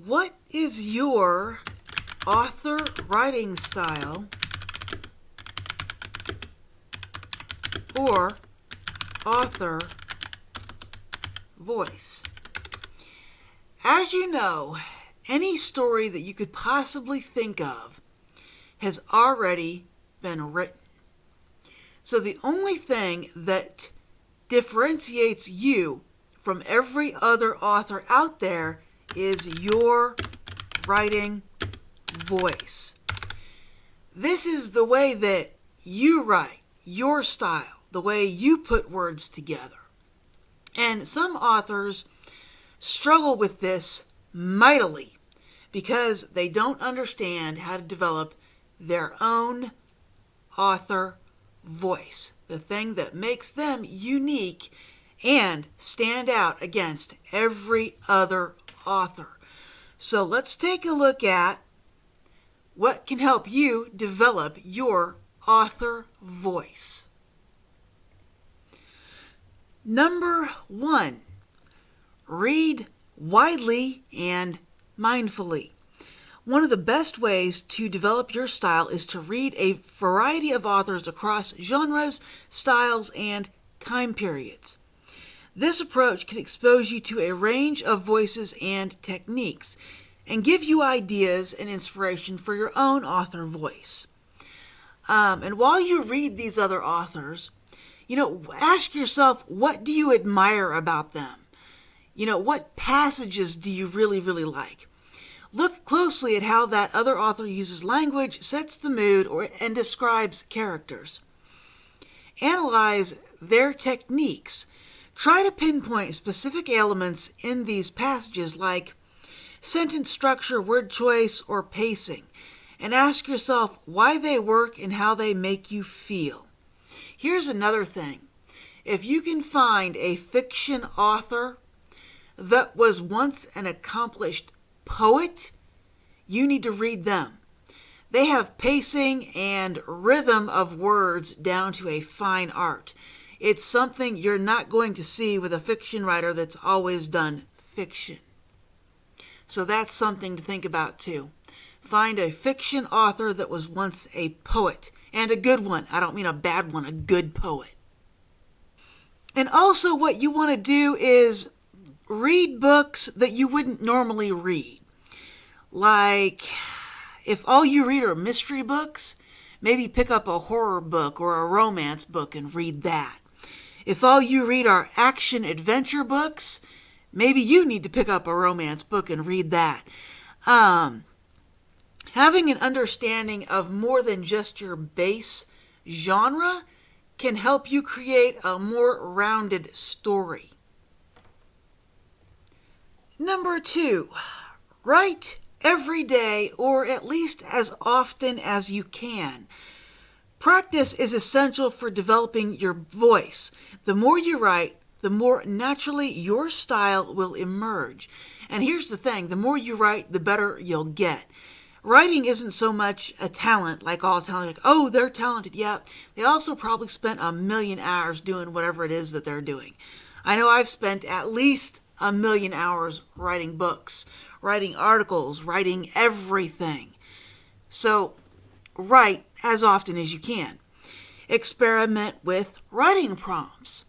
What is your author writing style or author voice? As you know, any story that you could possibly think of has already been written. So the only thing that differentiates you from every other author out there is your writing voice. This is the way that you write, your style, the way you put words together. And some authors struggle with this mightily because they don't understand how to develop their own author voice, the thing that makes them unique and stand out against every other author. So let's take a look at what can help you develop your author voice. Number 1, read widely and mindfully. One of the best ways to develop your style is to read a variety of authors across genres, styles, and time periods. This approach can expose you to a range of voices and techniques and give you ideas and inspiration for your own author voice. And while you read these other authors, ask yourself, what do you admire about them? What passages do you really, really like? Look closely at how that other author uses language, sets the mood, and describes characters. Analyze their techniques. Try to pinpoint specific elements in these passages like sentence structure, word choice, or pacing, and ask yourself why they work and how they make you feel. Here's another thing. If you can find a fiction author that was once an accomplished poet, you need to read them. They have pacing and rhythm of words down to a fine art. It's something you're not going to see with a fiction writer that's always done fiction. So that's something to think about too. Find a fiction author that was once a poet, and a good one. I don't mean a bad one, a good poet. And also what you want to do is read books that you wouldn't normally read. Like, if all you read are mystery books, maybe pick up a horror book or a romance book and read that. If all you read are action-adventure books, maybe you need to pick up a romance book and read that. Having an understanding of more than just your base genre can help you create a more rounded story. Number 2, write every day or at least as often as you can. Practice is essential for developing your voice. The more you write, the more naturally your style will emerge. And here's the thing, the more you write, the better you'll get. Writing isn't so much a talent like all talent. Oh, they're talented. Yeah, they also probably spent 1,000,000 hours doing whatever it is that they're doing. I know I've spent at least 1,000,000 hours writing books, writing articles, writing everything. So write as often as you can. Experiment with writing prompts.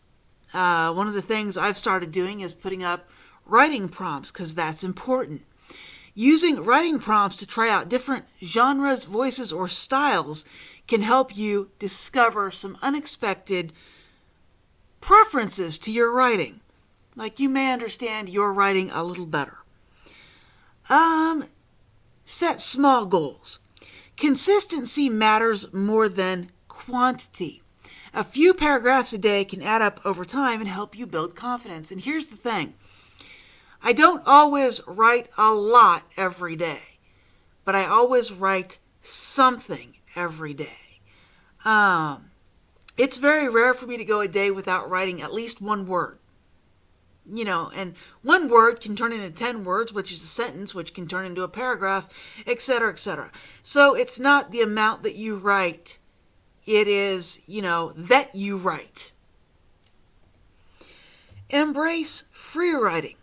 One of the things I've started doing is putting up writing prompts because that's important. Using writing prompts to try out different genres, voices, or styles can help you discover some unexpected preferences to your writing. Like you may understand your writing a little better. Set small goals. Consistency matters more than quantity. A few paragraphs a day can add up over time and help you build confidence. And here's the thing. I don't always write a lot every day, but I always write something every day. It's very rare for me to go a day without writing at least one word. And one word can turn into 10 words, which is a sentence, which can turn into a paragraph, etc., etc. So it's not the amount that you write. It is, that you write. Embrace free writing.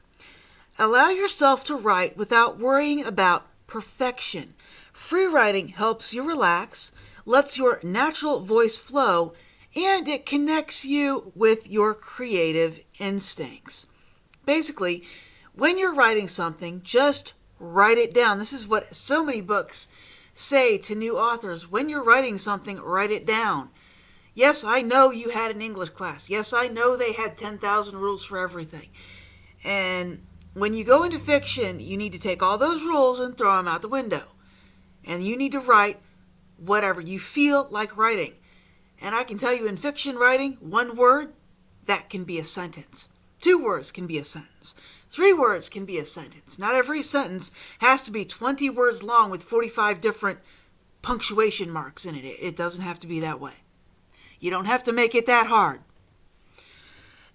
Allow yourself to write without worrying about perfection. Free writing helps you relax, lets your natural voice flow, and it connects you with your creative instincts. Basically, when you're writing something, just write it down. This is what so many books say to new authors. When you're writing something, write it down. Yes, I know you had an English class. Yes, I know they had 10,000 rules for everything. And when you go into fiction, you need to take all those rules and throw them out the window. And you need to write whatever you feel like writing. And I can tell you in fiction writing, one word, that can be a sentence. 2 words can be a sentence. 3 words can be a sentence. Not every sentence has to be 20 words long with 45 different punctuation marks in it. It doesn't have to be that way. You don't have to make it that hard.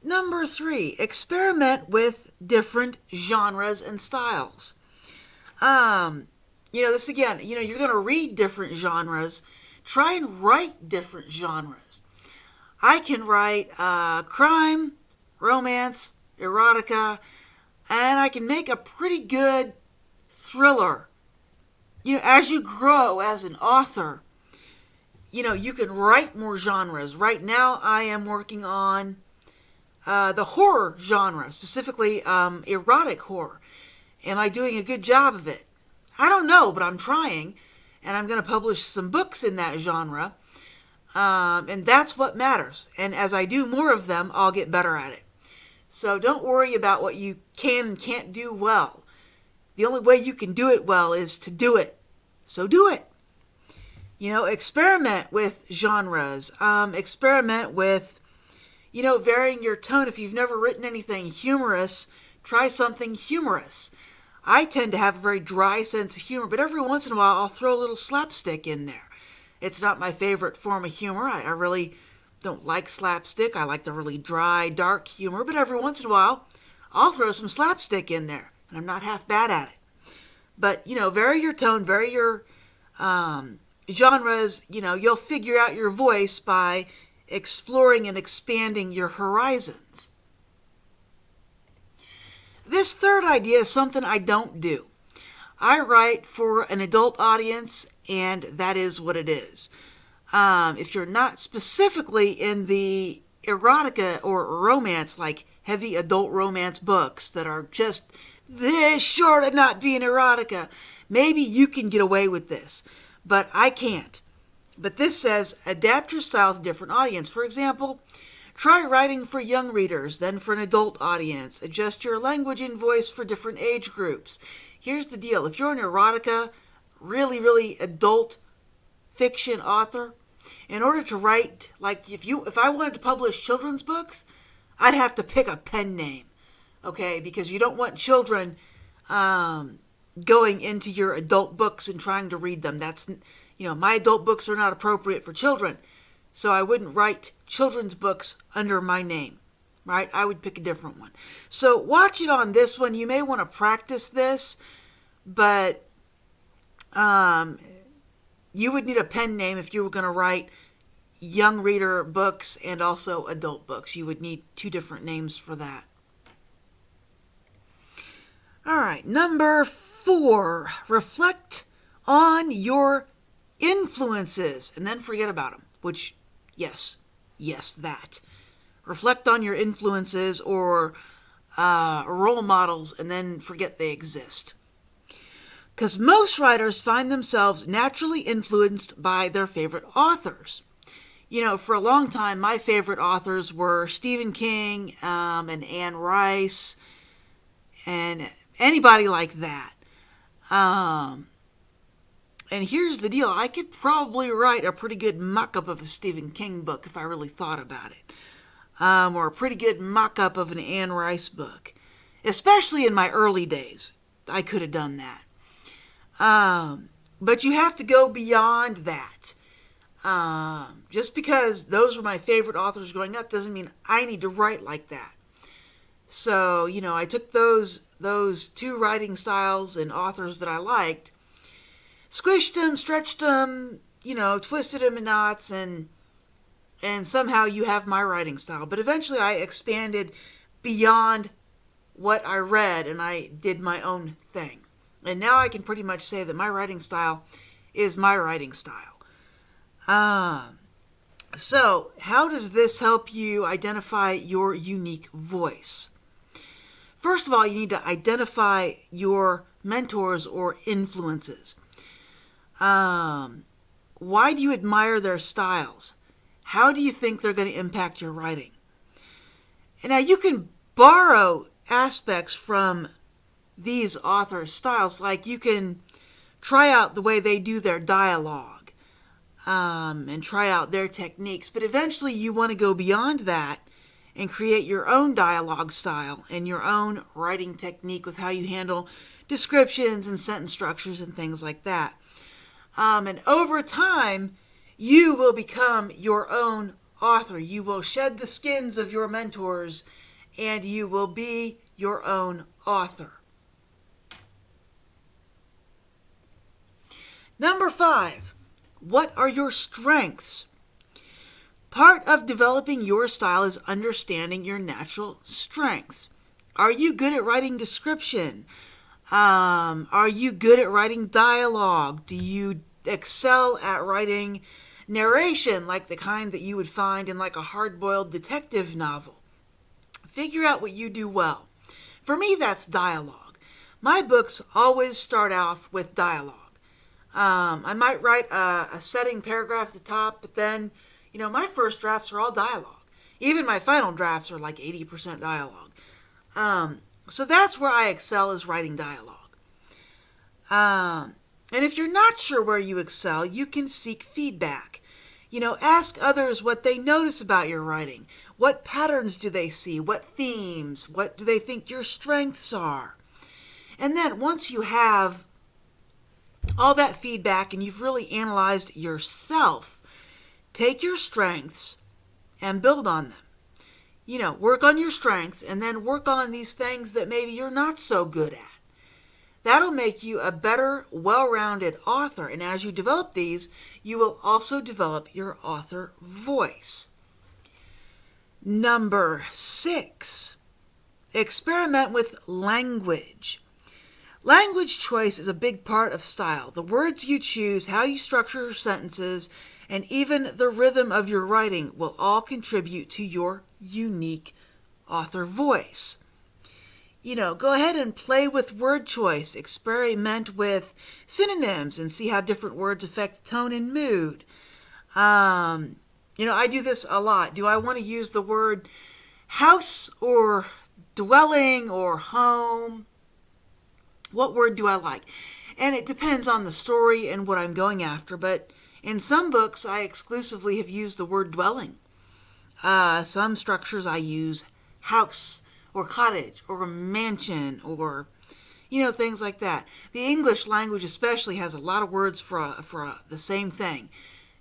Number 3, experiment with different genres and styles. This again, you're going to read different genres. Try and write different genres. I can write crime, romance, erotica, and I can make a pretty good thriller. As you grow as an author, you can write more genres. Right now, I am working on the horror genre, specifically erotic horror. Am I doing a good job of it? I don't know, but I'm trying, and I'm going to publish some books in that genre, and that's what matters. And as I do more of them, I'll get better at it. So don't worry about what you can and can't do well. The only way you can do it well is to do it. So do it. Experiment with genres. Experiment with, varying your tone. If you've never written anything humorous, try something humorous. I tend to have a very dry sense of humor, but every once in a while I'll throw a little slapstick in there. It's not my favorite form of humor. I really don't like slapstick. I like the really dry, dark humor, but every once in a while I'll throw some slapstick in there, and I'm not half bad at it. But, vary your tone, vary your genres. You'll figure out your voice by exploring and expanding your horizons. This third idea is something I don't do. I write for an adult audience, and that is what it is. If you're not specifically in the erotica or romance, like heavy adult romance books that are just this short of not being erotica, maybe you can get away with this, but I can't. But this says adapt your style to different audience. For example, try writing for young readers, then for an adult audience. Adjust your language and voice for different age groups. Here's the deal. If you're an erotica, really, really adult fiction author, in order to write, if I wanted to publish children's books, I'd have to pick a pen name, okay? Because you don't want children going into your adult books and trying to read them. My adult books are not appropriate for children. So I wouldn't write children's books under my name, right? I would pick a different one. So watch it on this one. You may want to practice this, but you would need a pen name if you were going to write young reader books and also adult books. You would need 2 different names for that. All right, number 4, reflect on your influences and then forget about them, which Yes, that. Reflect on your influences or role models and then forget they exist. Because most writers find themselves naturally influenced by their favorite authors. For a long time, my favorite authors were Stephen King and Anne Rice and anybody like that. And here's the deal. I could probably write a pretty good mock-up of a Stephen King book if I really thought about it. Or a pretty good mock-up of an Anne Rice book. Especially in my early days. I could have done that. But you have to go beyond that. Just because those were my favorite authors growing up doesn't mean I need to write like that. So, I took those 2 writing styles and authors that I liked, squished them, stretched them, twisted them in knots, and somehow you have my writing style. But eventually I expanded beyond what I read and I did my own thing. And now I can pretty much say that my writing style is my writing style. So, how does this help you identify your unique voice? First of all, you need to identify your mentors or influences. Why do you admire their styles? How do you think they're going to impact your writing? And now you can borrow aspects from these authors' styles, like you can try out the way they do their dialogue and try out their techniques, but eventually you want to go beyond that and create your own dialogue style and your own writing technique with how you handle descriptions and sentence structures and things like that. And over time, you will become your own author. You will shed the skins of your mentors and you will be your own author. Number 5, what are your strengths? Part of developing your style is understanding your natural strengths. Are you good at writing description? Are you good at writing dialogue? Do you excel at writing narration, like the kind that you would find in like a hard-boiled detective novel? Figure out what you do well. For me, that's dialogue. My books always start off with dialogue. I might write a setting paragraph at the top, but then, my first drafts are all dialogue. Even my final drafts are like 80% dialogue. So that's where I excel, is writing dialogue. And if you're not sure where you excel, you can seek feedback. Ask others what they notice about your writing. What patterns do they see? What themes? What do they think your strengths are? And then once you have all that feedback and you've really analyzed yourself, take your strengths and build on them. Work on your strengths and then work on these things that maybe you're not so good at. That'll make you a better, well-rounded author. And as you develop these, you will also develop your author voice. Number 6, experiment with language. Language choice is a big part of style. The words you choose, how you structure your sentences, and even the rhythm of your writing will all contribute to your unique author voice. Go ahead and play with word choice. Experiment with synonyms and see how different words affect tone and mood. I do this a lot. Do I want to use the word house or dwelling or home? What word do I like? And it depends on the story and what I'm going after, but in some books I exclusively have used the word dwelling. Some structures I use house or cottage or mansion or things like that. The English language especially has a lot of words for the same thing.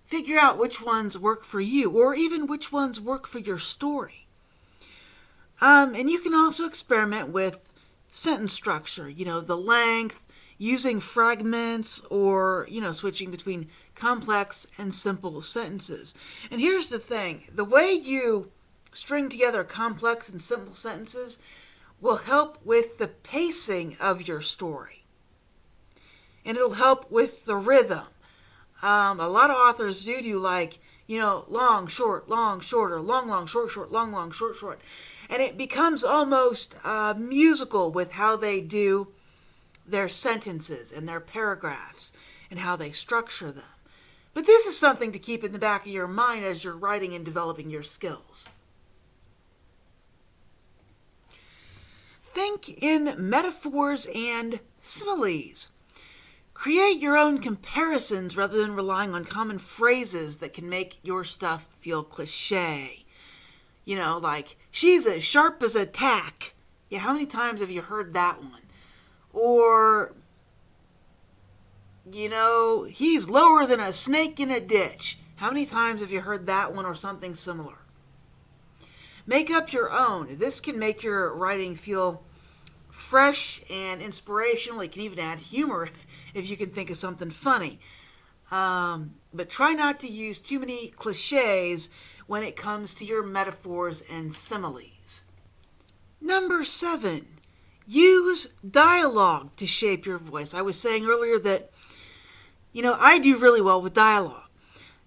Figure out which ones work for you, or even which ones work for your story. And you can also experiment with sentence structure, the length, using fragments, or, switching between complex and simple sentences. And here's the thing, the way you string together complex and simple sentences will help with the pacing of your story. And it'll help with the rhythm. A lot of authors do like, long, short, or long, short, short, long, short, short. And it becomes almost musical with how they do their sentences and their paragraphs and how they structure them. But this is something to keep in the back of your mind as you're writing and developing your skills. Think in metaphors and similes. Create your own comparisons rather than relying on common phrases that can make your stuff feel cliche. Like, she's as sharp as a tack. Yeah, how many times have you heard that one? Or, he's lower than a snake in a ditch. How many times have you heard that one or something similar? Make up your own. This can make your writing feel fresh and inspirational. It can even add humor if you can think of something funny. But try not to use too many cliches when it comes to your metaphors and similes. Number 7, Use dialogue to shape your voice. I was saying earlier that, I do really well with dialogue.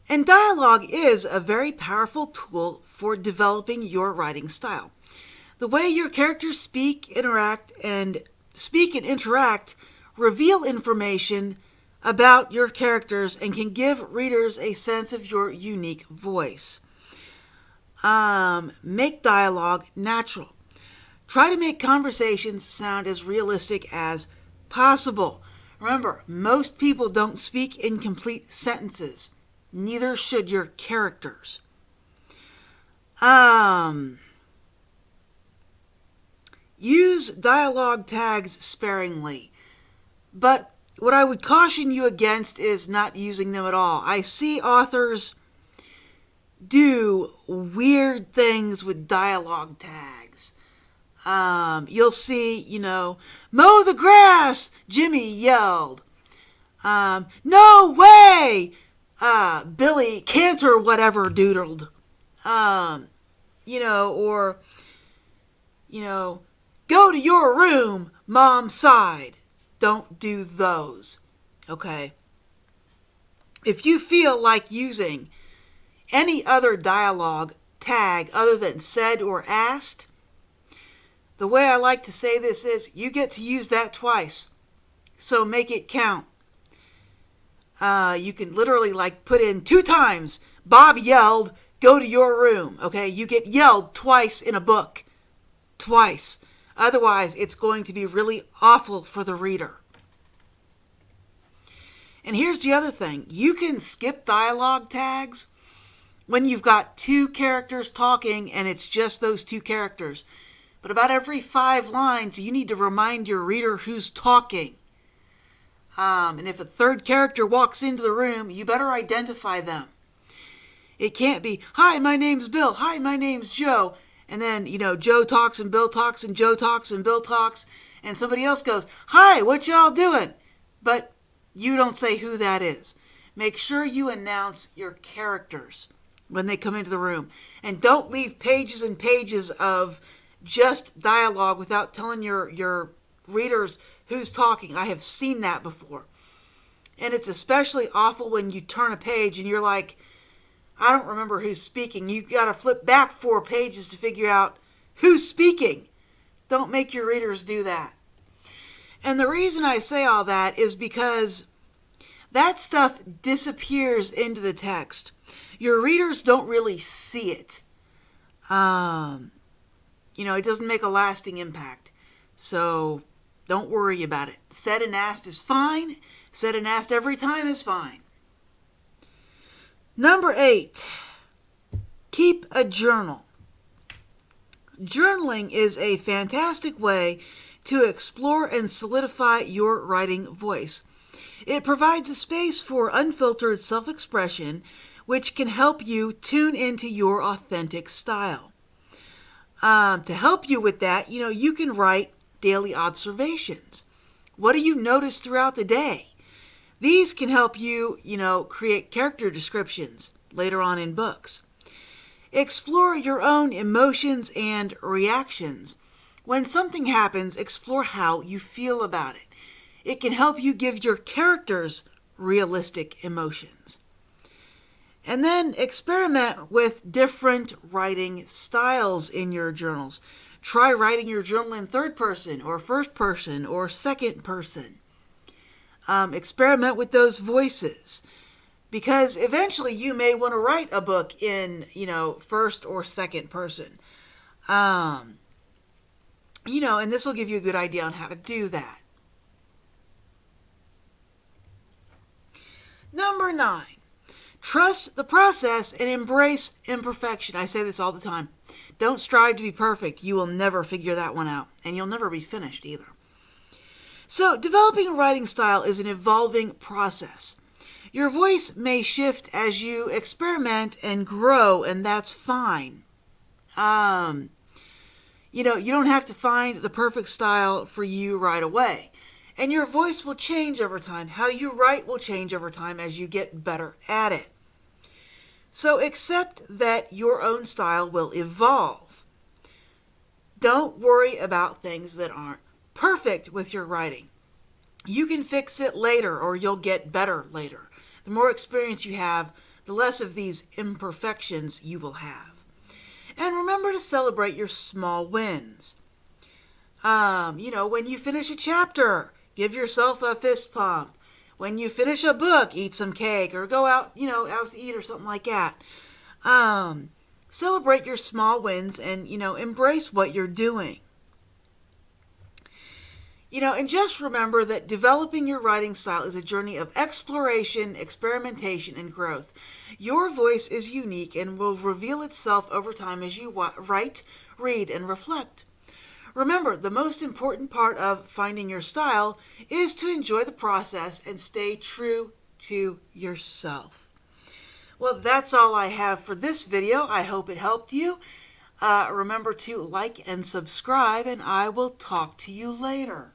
And dialogue is a very powerful tool for developing your writing style. The way your characters speak, interact reveal information about your characters and can give readers a sense of your unique voice. Make dialogue natural. Try to make conversations sound as realistic as possible. Remember, most people don't speak in complete sentences. Neither should your characters. Use dialogue tags sparingly. But what I would caution you against is not using them at all. I see authors do weird things with dialogue tags. You'll see, mow the grass, Jimmy yelled. No way, Billy Cantor whatever doodled. Go to your room, Mom sighed. Don't do those, okay? If you feel like using any other dialogue tag other than said or asked, the way I like to say this is you get to use that twice, so make it count. You can literally put in 2 times, Bob yelled, go to your room, okay? You get yelled twice in a book, twice. Otherwise, it's going to be really awful for the reader. And here's the other thing. You can skip dialogue tags when you've got 2 characters talking and it's just those 2 characters. But about every 5 lines, you need to remind your reader who's talking. And if a 3rd character walks into the room, you better identify them. It can't be, hi, my name's Bill. Hi, my name's Joe. And then, Joe talks and Bill talks and Joe talks and Bill talks. And somebody else goes, hi, what y'all doing? But you don't say who that is. Make sure you announce your characters when they come into the room. And don't leave pages and pages of just dialogue without telling your readers who's talking. I have seen that before. And it's especially awful when you turn a page and you're like, I don't remember who's speaking. You got to flip back 4 pages to figure out who's speaking. Don't make your readers do that. And the reason I say all that is because that stuff disappears into the text. Your readers don't really see it. It doesn't make a lasting impact. So don't worry about it. Said and asked is fine. Said and asked every time is fine. Number 8, keep a journal. Journaling is a fantastic way to explore and solidify your writing voice. It provides a space for unfiltered self-expression, which can help you tune into your authentic style. To help you with that, you can write daily observations. What do you notice throughout the day? These can help you, create character descriptions later on in books. Explore your own emotions and reactions. When something happens, explore how you feel about it. It can help you give your characters realistic emotions. And then experiment with different writing styles in your journals. Try writing your journal in 3rd person or 1st person or 2nd person. Experiment with those voices, because eventually you may want to write a book in, 1st or 2nd person. And this will give you a good idea on how to do that. Number 9, trust the process and embrace imperfection. I say this all the time. Don't strive to be perfect. You will never figure that one out, and you'll never be finished either. So, developing a writing style is an evolving process. Your voice may shift as you experiment and grow, and that's fine. You don't have to find the perfect style for you right away. And your voice will change over time. How you write will change over time as you get better at it. So accept that your own style will evolve. Don't worry about things that aren't perfect with your writing. You can fix it later, or you'll get better later. The more experience you have, the less of these imperfections you will have. And remember to celebrate your small wins. When you finish a chapter, give yourself a fist pump. When you finish a book, eat some cake or go out, out to eat or something like that. Celebrate your small wins and, embrace what you're doing. And just remember that developing your writing style is a journey of exploration, experimentation, and growth. Your voice is unique and will reveal itself over time as you write, read, and reflect. Remember, the most important part of finding your style is to enjoy the process and stay true to yourself. Well, that's all I have for this video. I hope it helped you. Remember to like and subscribe, and I will talk to you later.